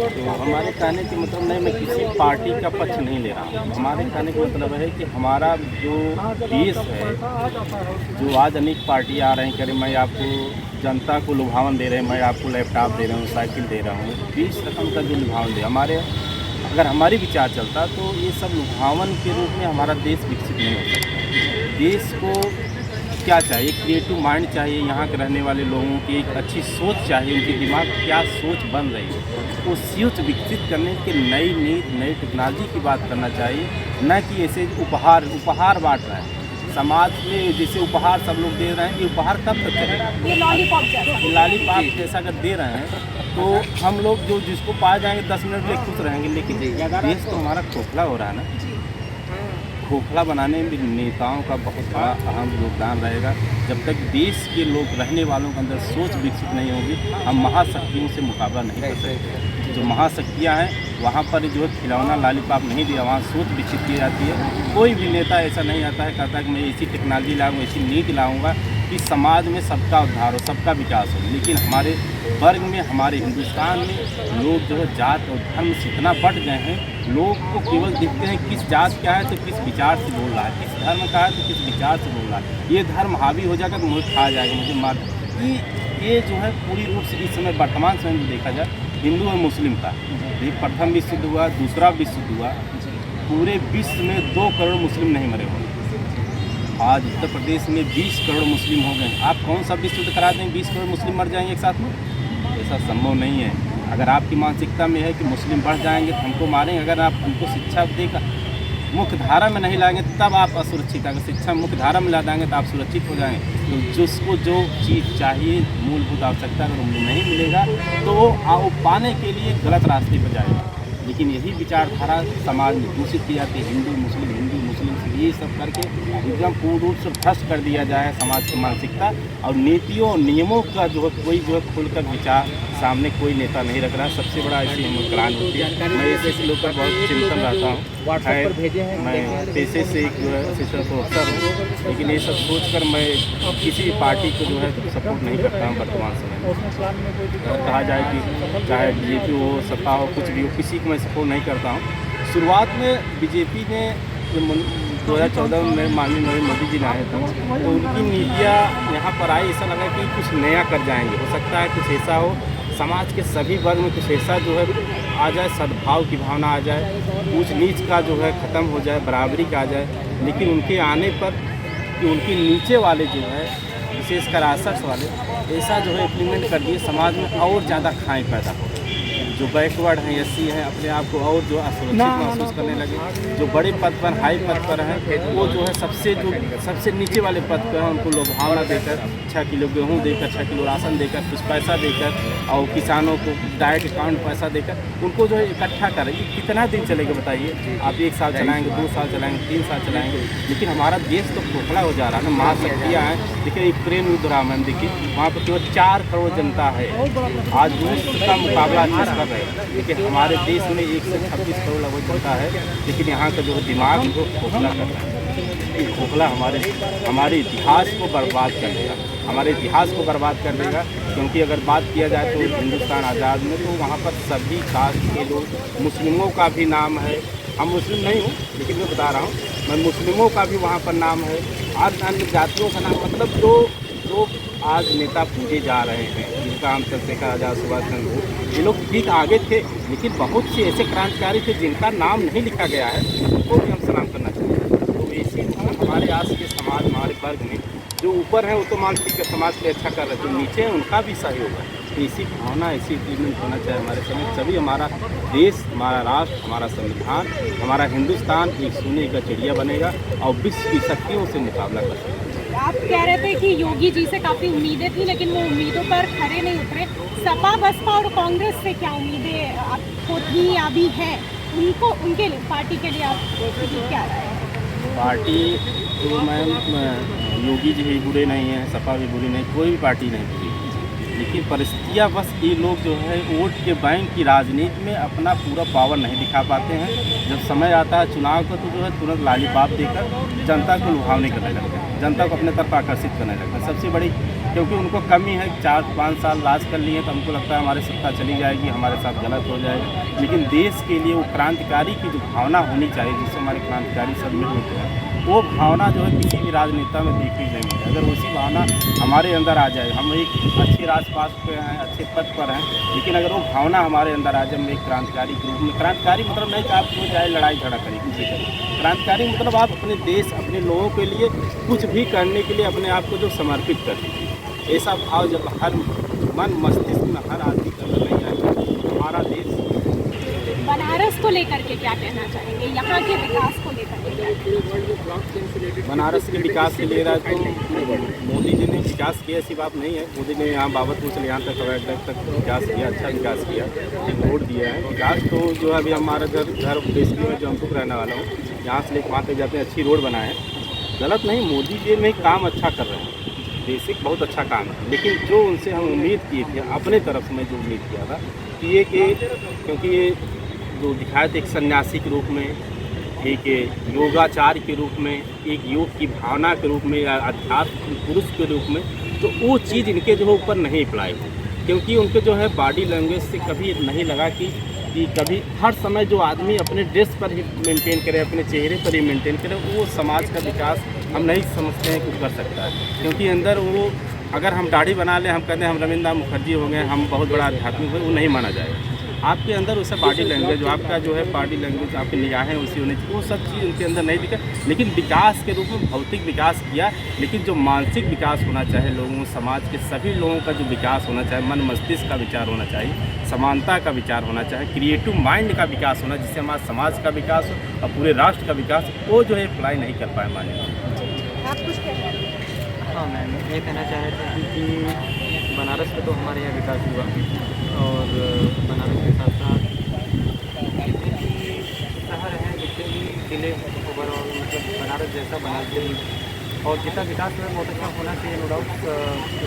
तो हमारे कहने के मतलब नहीं, मैं किसी पार्टी का पक्ष नहीं ले रहा हूँ। हमारे कहने का मतलब है कि हमारा जो देश है, जो आज अनेक पार्टी आ रहे हैं, कह रहे मैं आपको जनता को लुभावन दे रहे हैं, मैं आपको लैपटॉप दे रहा हूँ, साइकिल दे रहा हूँ, 20 रकम का जो लुभावन दे हमारे, अगर हमारी विचार चलता तो ये सब लुभावन के रूप में हमारा देश विकसित नहीं हो सकता। देश को क्या चाहिए? क्रिएटिव माइंड चाहिए, यहाँ के रहने वाले लोगों की एक अच्छी सोच चाहिए, उनके दिमाग क्या सोच बन रही है, वो सोच विकसित करने के नई नीति, नई टेक्नोलॉजी की बात करना चाहिए, न कि ऐसे उपहार बांट रहे हैं समाज में। जैसे उपहार सब लोग दे रहे हैं, ये उपहार कब तक चलेगा? लॉलीपॉप जैसा अगर दे रहे हैं तो हम लोग जो जिसको पा जाएंगे 10 मिनट में खुश रहेंगे, लेकिन देश तो हमारा खोखला हो रहा है ना। खोखला बनाने में नेताओं का बहुत बड़ा अहम योगदान रहेगा। जब तक देश के लोग रहने वालों के अंदर सोच विकसित नहीं होगी, हम महाशक्तियों से मुकाबला नहीं कर सकते। जो महाशक्तियाँ हैं वहाँ पर जो है खिलौना लॉलीपॉप नहीं दिया, वहाँ सोच विकसित की जाती है। कोई भी नेता ऐसा नहीं आता है कहता है कि मैं ऐसी टेक्नोलॉजी लाऊंगा, ऐसी नीति लाऊंगा कि समाज में सबका उद्धार हो, सबका विकास हो। लेकिन हमारे वर्ग में, हमारे हिंदुस्तान में लोग जो है जात और धर्म से इतना बढ़ गए हैं, लोग को केवल देखते हैं किस जात का है तो किस विचार से बोल रहा है, किस धर्म का है तो किस विचार से बोल रहा है। ये धर्म हावी हो जाएगा तो मुझे खा जाएगा, मुझे मार। ये जो है पूरी रूप से इस समय वर्तमान समय में देखा जाए हिंदू और मुस्लिम का, ये प्रथम विश्व युद्ध हुआ, दूसरा विश्व युद्ध हुआ, पूरे विश्व में 2 करोड़ मुस्लिम नहीं मरे होंगे। आज उत्तर प्रदेश में 20 करोड़ मुस्लिम हो गए। आप कौन सा विश्व युद्ध करा देंगे 20 करोड़ मुस्लिम मर जाएंगे एक साथ में? ऐसा संभव नहीं है। अगर आपकी मानसिकता में है कि मुस्लिम बढ़ जाएंगे तो हमको मारेंगे, अगर आप हमको शिक्षा देकर मुख्य धारा में नहीं लाएंगे तब आप असुरक्षित। अगर शिक्षा मुख्य धारा में ला देंगे तो आप सुरक्षित हो जाएंगे। तो जिसको जो चीज़ चाहिए, मूलभूत आवश्यकता अगर उनको नहीं मिलेगा तो वो पाने के लिए गलत रास्ते पर जाएगा। लेकिन यही विचारधारा समाज में दूषित की जाती है, हिंदू मुस्लिम ये सब करके एकदम पूर्ण रूप से भ्रष्ट कर दिया जाए समाज की मानसिकता। और नीतियों और नियमों का जो है कोई जो है खुलकर विचार सामने कोई नेता नहीं रख रहा। सबसे बड़ा ऐसी हम क्रांति होती है। मैं ऐसे लोग का बहुत चिंतन रहता हूँ। मैं पेशे से एक जो है असिस्टेंट प्रोफेसर हूँ, लेकिन ये सब सोच कर मैं किसी पार्टी को जो है सपोर्ट नहीं करता हूँ वर्तमान समय में। कहा जाए कि चाहे बीजेपी हो, सपा हो, कुछ भी हो, किसी को मैं सपोर्ट नहीं करता हूँ। शुरुआत में बीजेपी ने 2014 में माननीय नरेंद्र मोदी जी ने आए थे तो उनकी नीतियाँ यहाँ पर आई, ऐसा लगा कि कुछ नया कर जाएंगे। हो सकता है कुछ ऐसा हो, समाज के सभी वर्ग में कुछ ऐसा जो है आ जाए, सद्भाव की भावना आ जाए, ऊंच नीच का जो है ख़त्म हो जाए, बराबरी का आ जाए। लेकिन उनके आने पर कि उनके नीचे वाले जो है विशेषकर आसक्स वाले ऐसा जो है इम्प्लीमेंट कर दिए, समाज में और ज़्यादा खाई पैदा हो। जो बैकवर्ड हैं, एससी हैं, अपने आप को और जो असुरक्षित महसूस करने लगे। जो बड़े पद पर, हाई पद पर हैं, वो जो है सबसे नीचे वाले पद पर हैं, उनको लोभावना देकर 6 किलो गेहूँ देकर, 6 किलो राशन देकर, कुछ पैसा देकर और किसानों को डायरेक्ट अकाउंट पैसा देकर उनको जो है इकट्ठा करें। कितना दिन चलेगा बताइए? आप 1 साल चलाएँगे, 2 साल चलाएँगे, 3 साल चलाएँगे, लेकिन हमारा देश तो खोखला हो जा रहा है ना। महाशक्तियाँ हैं। देखिए यूक्रेन युद्ध रहा है, देखिए वहाँ पर केवल 4 करोड़ जनता है। आज रूस का मुकाबला अच्छा लेकिन हमारे देश में 126 करोड़ लगभग जनता है, लेकिन यहाँ का जो दिमाग वो खोखला कर रहा है। ये खोखला हमारे इतिहास को बर्बाद कर देगा, हमारे इतिहास को बर्बाद कर देगा। क्योंकि अगर बात किया जाए तो हिंदुस्तान आज़ाद में तो वहाँ पर सभी कास्ट के लोग, मुस्लिमों का भी नाम है। हम मुस्लिम नहीं हूँ, लेकिन मैं बता रहा हूँ मुस्लिमों का भी वहाँ पर नाम है और अन्य जातियों का नाम, मतलब जो लोग आज नेता पूजे जा रहे हैं, जिनका हम चंद्रशेखर आज़ाद, सुभाष चंद्र बोस, ये लोग ठीक आगे थे, लेकिन बहुत से ऐसे क्रांतिकारी थे जिनका नाम नहीं लिखा गया है, उनको भी हम सलाम करना चाहिए। तो इसी हमारे आज के समाज, हमारे वर्ग में जो ऊपर है वो तो मान ठीक है, समाज के लिए अच्छा कर रहे हैं, जो नीचे हैं उनका भी सहयोग है। तो इसी भावना, इसी इम्प्लीमेंट होना चाहिए हमारे समय, तभी हमारा देश, हमारा राष्ट्र, हमारा संविधान, हमारा हिंदुस्तान एक सोने का चिड़िया बनेगा और विश्व की शक्तियों से मुकाबला कर सकेगा। आप कह रहे थे कि योगी जी से काफ़ी उम्मीदें थी, लेकिन वो उम्मीदों पर खरे नहीं उतरे। सपा, बसपा और कांग्रेस से क्या उम्मीदें आपको थी या भी है, उनको, उनके लिए, पार्टी के लिए आपकी क्या राय है? पार्टी तो मैम, योगी जी भी बुरे नहीं हैं, सपा भी बुरी नहीं, कोई भी पार्टी नहीं बुरी, लेकिन परिस्थितियाँ बस ये लोग जो है वोट के बैंक की राजनीति में अपना पूरा पावर नहीं दिखा पाते हैं। जब समय आता है चुनाव का तो जो है तुरंत लालीपाप देकर जनता को लुभावने करने लगते हैं, जनता को अपने तरफ आकर्षित करने लगते हैं। सबसे बड़ी, क्योंकि उनको कमी है, 4-5 साल राज कर लिए तो हमको लगता है हमारी सत्ता चली जाएगी, हमारे साथ गलत हो जाएगा, लेकिन देश के लिए वो क्रांतिकारी की जो भावना होनी चाहिए, जिससे हमारे क्रांतिकारी सम्मिलित होते हैं, वो भावना जो है किसी भी राजनेता में देखने नहीं मिलती। अगर उसी भावना हमारे अंदर आ जाए, हम एक अच्छे राजपास पे हैं, अच्छे पद पर हैं, लेकिन अगर वो भावना हमारे अंदर आ जाए, हम एक क्रांतिकारी के रूप में, क्रांतिकारी मतलब नहीं कि आप जो जाए लड़ाई झगड़ा करें किसी का, क्रांतिकारी मतलब आप अपने देश, अपने लोगों के लिए कुछ भी करने के लिए अपने आप को जो समर्पित कर दीजिए। ऐसा भाव जब हर मन मस्तिष्क में हर आदमी का नहीं आएगा, हमारा देश। बनारस को लेकर के क्या कहना चाहेंगे, यहाँ के विकास को लेकर के? बनारस के विकास के लिए रहा तो मोदी जी ने विकास किया, ऐसी बात नहीं है। मोदी ने यहाँ बाबतपुर से यहाँ तक हवाई अड्डा तक विकास किया, अच्छा विकास किया, एक रोड दिया है। विकास तो जो है अभी हमारा घर बेसिकली में जौनपुर रहने वाला हूँ, यहाँ से लेकर वहाँ तक जाते हैं, अच्छी रोड बनाए हैं, गलत नहीं। मोदी जी में काम अच्छा कर रहे हैं, बेसिक बहुत अच्छा काम है, लेकिन जो उनसे हम उम्मीद किए थे, अपने तरफ से मैं जो उम्मीद किया था कि ये कि क्योंकि ये जो दिखाए थे एक सन्यासी के रूप में, एक योगाचार के रूप में, एक योग की भावना के रूप में, अध्यात्म पुरुष के रूप में, तो वो चीज़ इनके जो है ऊपर नहीं अप्लाई हुई, क्योंकि उनके जो है बॉडी लैंग्वेज से कभी नहीं लगा कि कभी हर समय जो आदमी अपने ड्रेस पर ही मेंटेन करे, अपने चेहरे पर ही मेंटेन करे, वो समाज का विकास हम नहीं समझते हैं कुछ कर सकता है। क्योंकि अंदर वो, अगर हम दाढ़ी बना लें, हम कहते हैं हम रविंद्र मुखर्जी हो गए, हम बहुत बड़ा आध्यात्मिक हो, वो नहीं माना जाएगा। आपके अंदर उसे बॉडी लैंग्वेज, जो आपका जो है बॉडी लैंग्वेज, आपकी निगाहें उसी होनी चाहिए, वो सब चीज़ उनके अंदर नहीं दिखा। लेकिन विकास के रूप में भौतिक विकास किया, लेकिन जो मानसिक विकास होना चाहिए लोगों, समाज के सभी लोगों का जो विकास होना चाहिए, मन मस्तिष्क का विचार होना चाहिए, समानता का विचार होना चाहिए, क्रिएटिव माइंड का विकास होना, जिससे हमारे समाज का विकास हो और पूरे राष्ट्र का विकास, वो जो है अप्लाई नहीं कर पाए माने। आप कुछ कहना है? हाँ, मैं ये कहना चाह रहा था कि बनारस में तो हमारे यहाँ विकास हुआ, और बनारस के साथ साथ शहर हैं, जितने भी जिले ओवरऑल, मतलब बनारस जैसा बना चाहिए, और जितना विकास है बहुत अच्छा होना चाहिए, नो डाउट।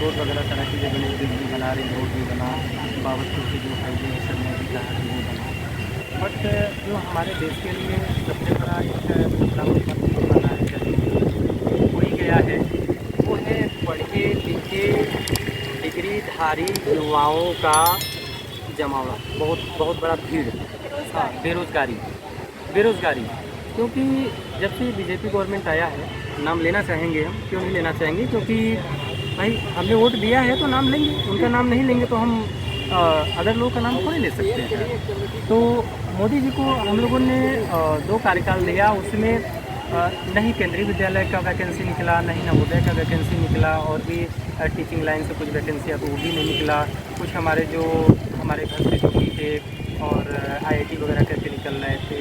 रोड वगैरह तरह की जगह बिल्डिंग बना रही, रोड भी बना, बाबतपुर की जो हाईवे है सब में भी कहा वो बना, बट जो हमारे देश के लिए सबसे बड़ा एक बना है, कोई गया है, वो है पढ़े लिखे डिग्रीधारी युवाओं का जमावड़ा, बहुत बड़ा भीड़। हाँ, बेरोज़गारी, क्योंकि जब से बीजेपी गवर्नमेंट आया है, नाम लेना चाहेंगे हम, क्यों नहीं लेना चाहेंगे, क्योंकि भाई हमने वोट दिया है तो नाम लेंगे, उनका नाम नहीं लेंगे तो हम अदर लोगों का नाम थोड़ी ले सकते हैं। तो मोदी जी को हम लोगों ने 2 कार्यकाल लिया, उसमें नहीं केंद्रीय विद्यालय का वैकेंसी निकला, नहीं नवोदय का वैकेंसी निकला, और भी टीचिंग लाइन से कुछ वैकेंसी तो वो भी नहीं निकला। कुछ हमारे घर से जो भी थे और IIT वगैरह करके निकल रहे थे,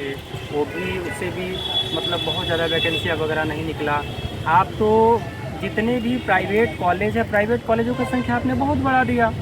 वो भी, उससे भी मतलब बहुत ज़्यादा वैकेंसियाँ वगैरह नहीं निकला। आप तो जितने भी प्राइवेट कॉलेज है, प्राइवेट कॉलेजों की संख्या आपने बहुत बढ़ा दिया,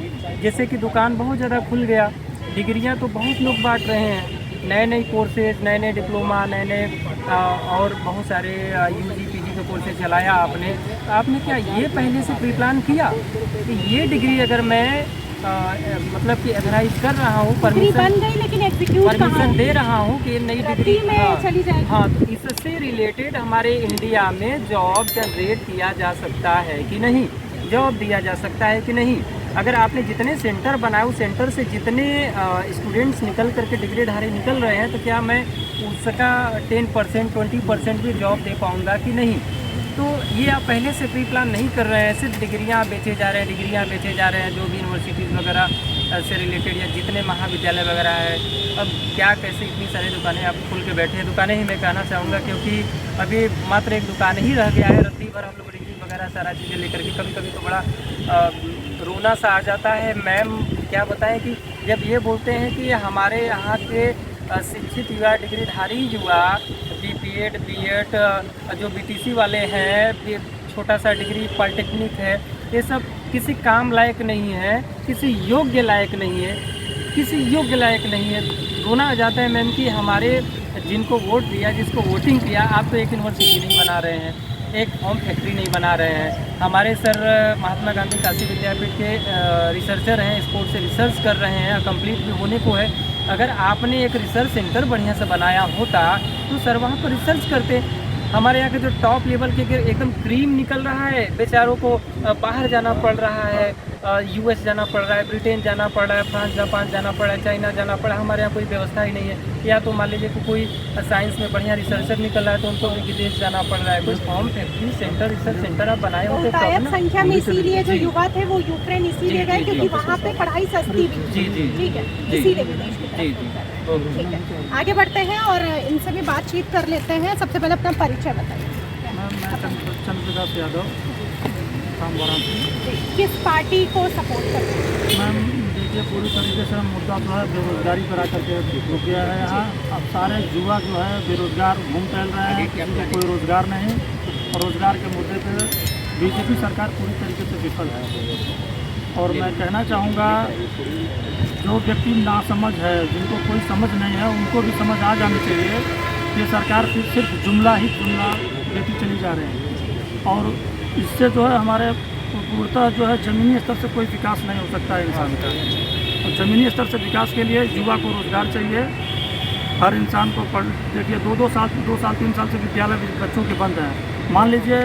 जैसे कि दुकान बहुत ज़्यादा खुल गया, डिग्रियाँ तो बहुत लोग बांट रहे हैं, नए डिप्लोमा, नए और बहुत सारे UG PG के कोर्सेज चलाया आपने क्या ये पहले से प्री प्लान किया कि ये डिग्री अगर मैं मतलब कि एथराइज कर रहा हूँ, परमिशन दे रहा हूँ कि ये नई डिग्री में चली जाएगी। हाँ, तो इससे रिलेटेड हमारे इंडिया में जॉब जनरेट किया जा सकता है कि नहीं, जॉब दिया जा सकता है कि नहीं। अगर आपने जितने सेंटर बनाए उस सेंटर से जितने स्टूडेंट्स निकल करके डिग्रीधारी निकल रहे हैं, तो क्या मैं उसका 10% 20% भी जॉब दे पाऊँगा कि नहीं। तो ये आप पहले से प्री प्लान नहीं कर रहे हैं, सिर्फ डिग्रियाँ बेचे जा रहे हैं, जो भी यूनिवर्सिटीज़ वगैरह से रिलेटेड या जितने महाविद्यालय वगैरह है। अब क्या कैसे इतनी सारी दुकानें आप खोल के बैठे हैं। दुकानें ही मैं कहना चाहूँगा, क्योंकि अभी मात्र एक दुकान ही रह गया है। रत्ती भर हम लोग डिग्री वगैरह सारा चीज़ें लेकर के कभी कभी तो बड़ा रोना सा आ जाता है। मैम क्या बताएं कि जब ये बोलते हैं कि हमारे यहाँ के शिक्षित युवा डिग्रीधारी युवा BEd BEd जो BTC वाले हैं, छोटा सा डिग्री पॉलिटेक्निक है, ये सब किसी काम लायक नहीं है, किसी योग्य लायक नहीं है। रोना आ जाता है मैम कि हमारे जिनको वोट दिया, जिसको वोटिंग किया, आप तो एक यूनिवर्सिटी नहीं बना रहे हैं, एक होम फैक्ट्री नहीं बना रहे हैं। हमारे सर महात्मा गांधी काशी विद्यापीठ के रिसर्चर हैं, स्पोर्ट्स से रिसर्च कर रहे हैं, कंप्लीट भी होने को है। अगर आपने एक रिसर्च सेंटर बढ़िया से बनाया होता तो सर वहाँ पर रिसर्च करते। हमारे यहाँ के जो टॉप लेवल के एकदम क्रीम निकल रहा है, बेचारों को बाहर जाना पड़ रहा है, US जाना पड़ रहा है, ब्रिटेन जाना पड़ रहा है, फ्रांस जापान जाना पड़ रहा है, चाइना जाना पड़ रहा है। हमारे यहाँ कोई व्यवस्था ही नहीं है। या तो मान लीजिए कि कोई साइंस में बढ़िया रिसर्चर निकल रहा है तो उनको विदेश जाना पड़ रहा है। कोई form factory centre research centre आप बनाए होते बहुतायत संख्या में इसीलिए जो युवा थे वो यूक्रेन इसीलिए गए क्योंकि वहाँ पे पढ़ाई सस्ती भी थी। ठीक है, इसीलिए विदेश की तरफ। ठीक है, आगे बढ़ते हैं और इनसे भी बातचीत कर लेते हैं। सबसे पहले अपना परिचय बताइए। मैं चंद्रप्रकाश यादव, काम वाराणसी। किस पार्टी को सपोर्ट करते हैं? मैम देखिए, पूरी तरीके से मुद्दा जो है बेरोजगारी पर आकर के रुक गया है यहाँ। अब सारे युवा जो है बेरोजगार घूम टहल रहे हैं, किसी को कोई रोज़गार नहीं। और रोज़गार के मुद्दे पर BJP सरकार पूरी तरीके से विफल है। और मैं कहना चाहूँगा, जो व्यक्ति नासमझ है, जिनको कोई समझ नहीं है, उनको भी समझ आ जानी चाहिए कि सरकार सिर्फ जुमला देती चली जा रही है। और इससे जो है हमारे पूर्णतः जो है ज़मीनी स्तर से कोई विकास नहीं हो सकता है इंसान का। और ज़मीनी स्तर से विकास के लिए युवा को रोज़गार चाहिए। हर इंसान को देखिए 2 साल 3 साल से विद्यालय बच्चों के बंद हैं। मान लीजिए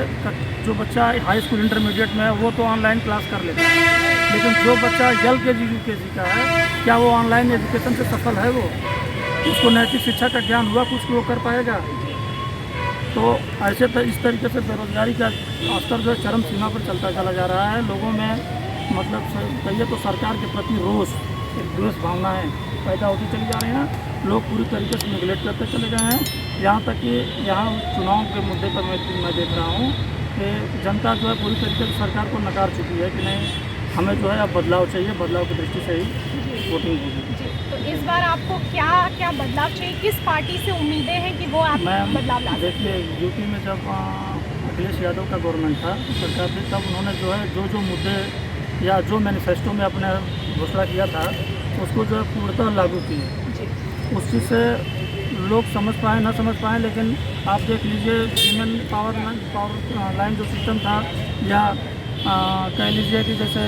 जो बच्चा हाई स्कूल इंटरमीडिएट में है वो तो ऑनलाइन क्लास कर लेता है, लेकिन जो बच्चा LKG UKG का है, क्या वो ऑनलाइन एजुकेशन से सफल है? वो उसको नैतिक शिक्षा का ज्ञान हुआ कुछ वो कर पाएगा? तो ऐसे इस तरीके से बेरोजगारी का स्तर जो चरम सीमा पर चलता चला जा रहा है। लोगों में मतलब कहिए तो सरकार के प्रति रोष, एक द्वेष भावनाएँ पैदा होती चली जा रही हैं। लोग पूरी तरीके से निगलेक्ट करते चले गए हैं। यहाँ तक कि यहाँ चुनाव के मुद्दे पर मैं देख रहा हूँ कि जनता जो है पूरी तरीके से सरकार को नकार चुकी है कि नहीं, हमें जो है अब बदलाव चाहिए, बदलाव की दृष्टि से ही वोटिंग होगी। तो इस बार आपको क्या बदलाव चाहिए? किस पार्टी से उम्मीदें हैं कि वो आप बदलाव ला? देखिए, यूपी में जब अखिलेश यादव का गवर्नमेंट था, सरकार थी, तब उन्होंने जो है जो मुद्दे या जो मैनिफेस्टो में अपने घोषणा किया था उसको जो है पूर्णतः लागू किए। उस चीज़ से लोग समझ पाए ना समझ पाए, लेकिन आप देख लीजिए ह्यूमन पावर लाइन जो सिस्टम था, या कह लीजिए कि जैसे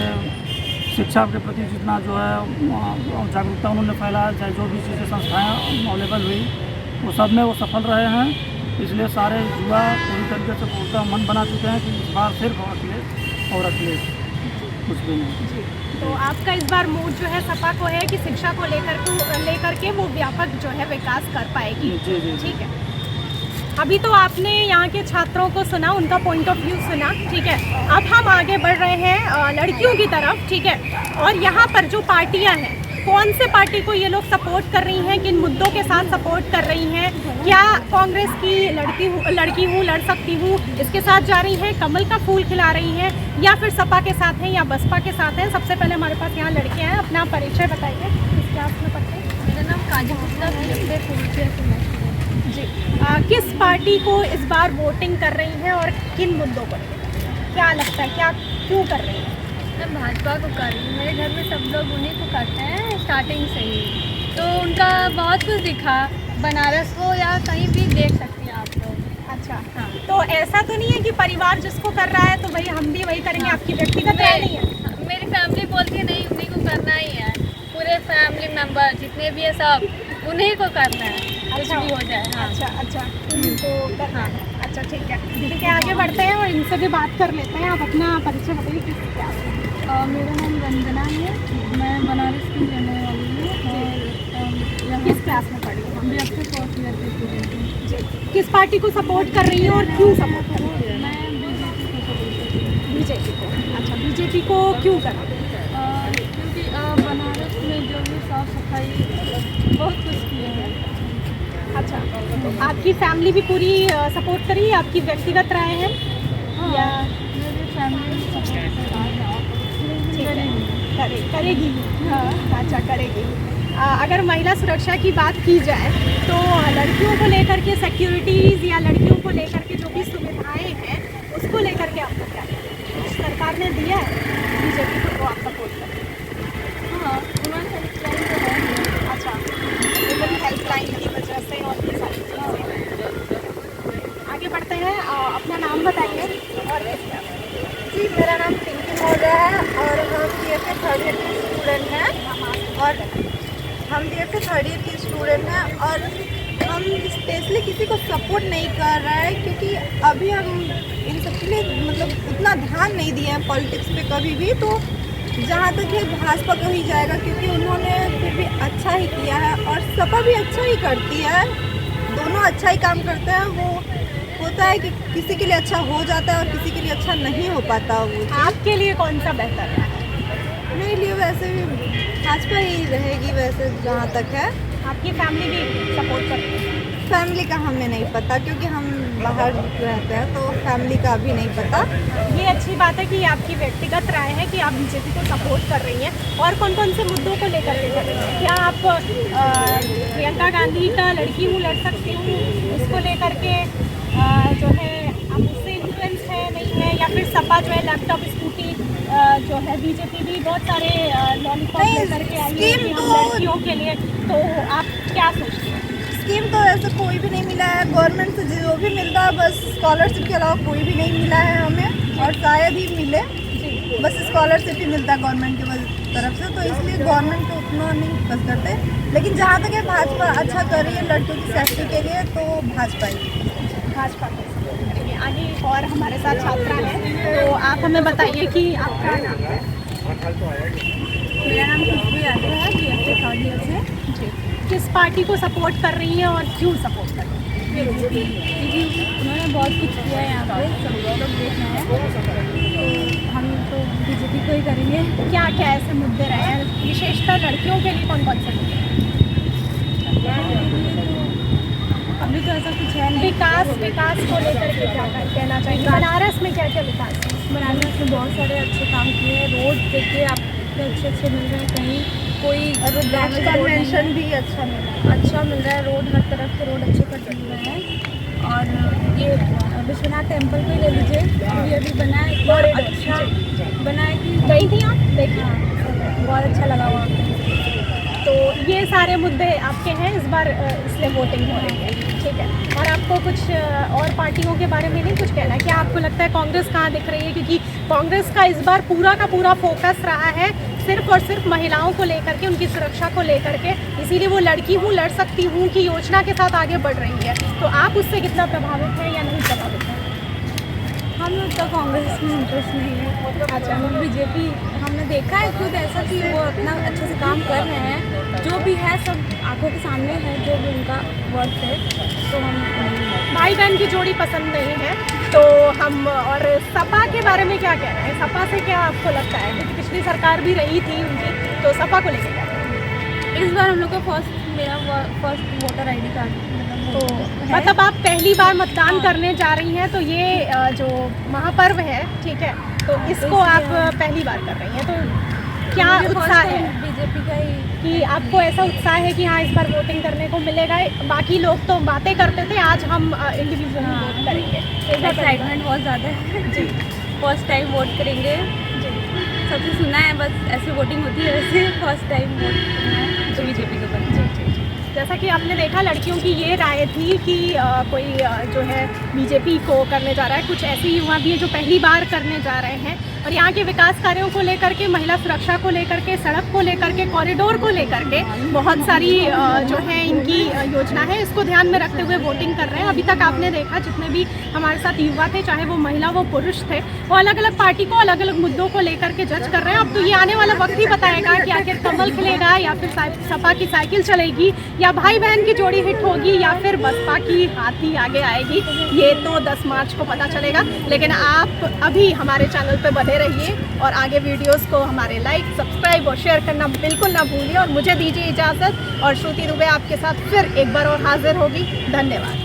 शिक्षा के प्रति जितना जो है जागरूकता उन्होंने फैलाया, चाहे जो भी चीज़ें संस्थाएँ अवेलेबल हुई वो सब में वो सफल रहे हैं। इसलिए सारे युवा पूरी तरीके से पूरा मन बना चुके हैं कि इस बार सिर्फ अखिलेश, कुछ भी नहीं। तो आपका इस बार मूड जो है सपा को है कि शिक्षा को लेकर के वो व्यापक जो है विकास कर पाएगी? जी। ठीक है, अभी तो आपने यहाँ के छात्रों को सुना, उनका पॉइंट ऑफ व्यू सुना। ठीक है, अब हम आगे बढ़ रहे हैं लड़कियों की तरफ। ठीक है, और यहाँ पर जो पार्टियाँ हैं, कौन से पार्टी को ये लोग सपोर्ट कर रही हैं, किन मुद्दों के साथ सपोर्ट कर रही हैं? क्या कांग्रेस की लड़की हूँ लड़ सकती हूँ इसके साथ जा रही हैं, कमल का फूल खिला रही हैं, या फिर सपा के साथ हैं या बसपा के साथ हैं? सबसे पहले हमारे पास यहाँ लड़कियाँ हैं, अपना परिचय बताइए, किस क्लास में पढ़ते हैं? मेरा नाम काजल गुप्ता जी। किस पार्टी को इस बार वोटिंग कर रही हैं और किन मुद्दों पर? क्या लगता है, क्यों कर रही हैं? मैं भाजपा को कर रही हूँ। मेरे घर में सब लोग उन्हीं को करते हैं स्टार्टिंग से ही, तो उनका बहुत कुछ दिखा, बनारस को या कहीं भी देख सकती हैं आप लोग। अच्छा, हाँ। तो ऐसा तो नहीं है कि परिवार जिसको कर रहा है तो भाई हम भी वही करेंगे? आपकी व्यक्तिगत राय नहीं है? मेरी फैमिली बोलती है नहीं, उन्हीं को करना ही है, पूरे फैमिली मेम्बर जितने भी है सब उन्हीं को करना है, कुछ भी हो जाए। हाँ। अच्छा, तो करना है। अच्छा ठीक है, आगे बढ़ते हैं और इनसे भी बात कर लेते हैं। आप अपना परिचय बताइए किस क्लास में? मेरा नाम वंदना है, मैं बनारस की रहने वाली हूँ और किस क्लास में पढ़ी हो? हम भी अपने 4th ईयर के स्टूडेंट हैं। किस पार्टी को सपोर्ट कर रही हैं और क्यों सपोर्ट कर रही हैं? मैं बीजेपी को। अच्छा, बीजेपी को क्यों करा? क्योंकि बनारस में जो भी साफ़ सफाई बहुत कुछ किए हैं। अच्छा, तो आपकी फैमिली भी पूरी सपोर्ट करी, आपकी व्यक्तिगत राय है या मेरी फैमिली करेगी? हाँ, अच्छा करेगी। अगर महिला सुरक्षा की बात की जाए तो लड़कियों को लेकर के सिक्योरिटीज़ या लड़कियों को लेकर के जो भी सुविधाएं हैं उसको लेकर के आपको क्या लगता है? सरकार ने दिया है बीजेपी को, तो आप सपोर्ट करें? हाँ, वुमेन हेल्पलाइन तो है। अच्छा, वुमेन हेल्पलाइन की वजह से और ये सारी चीज़ें। आगे बढ़ते हैं, अपना नाम बताइए और जी, मेरा नाम पिंकी मौर्य है और हम DFA 3rd ईयर के स्टूडेंट हैं और और हम स्पेशली किसी को सपोर्ट नहीं कर रहे हैं क्योंकि अभी हम इन सब के लिए मतलब उतना ध्यान नहीं दिए हैं पॉलिटिक्स पे कभी भी। तो जहाँ तक है भाजपा को ही जाएगा क्योंकि उन्होंने फिर भी अच्छा ही किया है और सपा भी अच्छा ही करती है, दोनों अच्छा ही काम करते हैं। वो होता है कि किसी के लिए अच्छा हो जाता है और किसी के लिए अच्छा नहीं हो पाता। वो आपके लिए कौन सा बेहतर है? मेरे लिए वैसे भी भाजपा ही रहेगी वैसे जहाँ तक है। आपकी फैमिली भी सपोर्ट करती है? फैमिली का हमें नहीं पता क्योंकि हम बाहर रहते हैं तो फैमिली का अभी नहीं पता। ये अच्छी बात है कि आपकी व्यक्तिगत राय है कि आप बीजेपी को सपोर्ट कर रही हैं। और कौन कौन से मुद्दों को लेकर के कर रही हैं? क्या आप प्रियंका गांधी का लड़की हूँ लड़ सकती हूँ उसको लेकर के जो है आप उससे इन्फ्लुएंस है नहीं है, या फिर सपा जो है लैपटॉप स्कूटी जो है बीजेपी भी बहुत सारे लॉलीपॉप लेकर के आई है कि हम लड़कियों के लिए, तो आप क्या सोचते हैं? स्कीम तो ऐसे कोई भी नहीं मिला है गवर्नमेंट से, जो भी मिलता है बस स्कॉलरशिप के अलावा कोई भी नहीं मिला है हमें और शायद ही मिले, बस स्कॉलरशिप ही मिलता है गवर्नमेंट की तरफ से। तो इसलिए गवर्नमेंट को उतना नहीं फोकस करते, लेकिन जहाँ तक है भाजपा अच्छा कर रही है लड़कियों की सेफ्टी के लिए तो भाजपा ही भाजपा को सपोर्ट करेंगे। आगे और हमारे साथ छात्रा है, तो आप हमें बताइए कि आपका नाम है? मेरा नाम खुशबू यादव है, DFA 3rd ईयर से। जी, किस पार्टी को सपोर्ट कर रही हैं और क्यों सपोर्ट कर रही हैं? क्योंकि उन्होंने बहुत कुछ किया है यहाँ पे, सब लोग देख रहे हैं, तो हम तो बीजेपी को ही करेंगे। क्या क्या ऐसे मुद्दे रहे हैं विशेषतर लड़कियों के लिए? कौन कौन से मुद्दे? अभी तो ऐसा कुछ है नहीं। विकास को लेकर के क्या कहना चाहिए? बनारस में क्या क्या विकास है? बनारस में बहुत सारे अच्छे काम किए हैं। रोड देखिए आपको अच्छे मिल रहे हैं, कहीं कोई कन्वेंशन भी अच्छा मिल रहा है। रोड हर तरफ के रोड अच्छे कर मिल रहे हैं। और ये विश्वनाथ टेम्पल को ले लीजिए, ये अभी बना है, इतना अच्छा बना है कि गई थी आप? देखिए बहुत अच्छा लगा वहाँ पे। तो ये सारे मुद्दे आपके हैं इस बार, इसलिए वोटिंग हो रही है, ठीक है। और आपको कुछ और पार्टियों के बारे में नहीं कुछ कहना है? क्या आपको लगता है कांग्रेस कहाँ दिख रही है? क्योंकि कांग्रेस का इस बार पूरा का पूरा फोकस रहा है सिर्फ और सिर्फ महिलाओं को लेकर के, उनकी सुरक्षा को लेकर के, इसीलिए वो लड़की हूँ लड़ सकती हूँ की योजना के साथ आगे बढ़ रही है। तो आप उससे कितना प्रभावित हैं या नहीं प्रभावित हैं? हम लोग तो कांग्रेस में इंटरेस्ट नहीं है। अच्छा, हम बीजेपी हमने देखा है खुद ऐसा कि वो अपना अच्छे से काम कर रहे हैं, जो भी है सब आंखों के सामने है, जो भी उनका वर्क है। तो हम भाई बहन की जोड़ी पसंद नहीं है तो हम, और सपा के बारे में क्या कहना है? सपा से क्या आपको लगता है? क्योंकि पिछली सरकार भी रही थी उनकी, तो सपा को लेकर क्या? इस बार हम लोग का मेरा फर्स्ट वोटर ID कार्ड तो मतलब आप पहली बार मतदान करने जा रही हैं, तो ये जो महापर्व है, ठीक है, तो इसको आप पहली बार कर रही हैं, तो क्या उत्साह है बीजेपी का ही कि आपको ऐसा उत्साह है कि हाँ इस बार वोटिंग करने को मिलेगा? बाकी लोग तो बातें करते थे, आज हम इंडिविजुअली वोट करेंगे। एक्साइटमेंट बहुत ज़्यादा है जी। फर्स्ट टाइम वोट करेंगे जी, सबसे सुना है बस ऐसे वोटिंग होती है, वैसे फर्स्ट टाइम वोट करना है तो बीजेपी को करना है। जैसा कि आपने देखा, लड़कियों की ये राय थी कि कोई जो है बीजेपी को करने जा रहा है। कुछ ऐसे युवा भी हैं जो पहली बार करने जा रहे हैं और यहाँ के विकास कार्यों को लेकर के, महिला सुरक्षा को लेकर के, सड़क को लेकर के, कॉरिडोर को लेकर के बहुत सारी जो है इनकी योजना है। इसको ध्यान में रखते हुए वोटिंग कर रहे हैं। अभी तक आपने देखा जितने भी हमारे साथ युवा थे, चाहे वो महिला वो पुरुष थे, वो अलग अलग पार्टी को अलग अलग मुद्दों को लेकर के जज कर रहे हैं। अब तो ये आने वाला वक्त ही बताएगा कि आखिर कमल खिलेगा या फिर सपा की साइकिल चलेगी या भाई बहन की जोड़ी हिट होगी या फिर बसपा की हाथी आगे आएगी। ये तो 10 मार्च को पता चलेगा। लेकिन आप अभी हमारे चैनल पे बने रहिए और आगे वीडियोस को हमारे लाइक, सब्सक्राइब और शेयर करना बिल्कुल ना भूलिए। और मुझे दीजिए इजाज़त और श्रुति दुबे आपके साथ फिर एक बार और हाजिर होगी। धन्यवाद।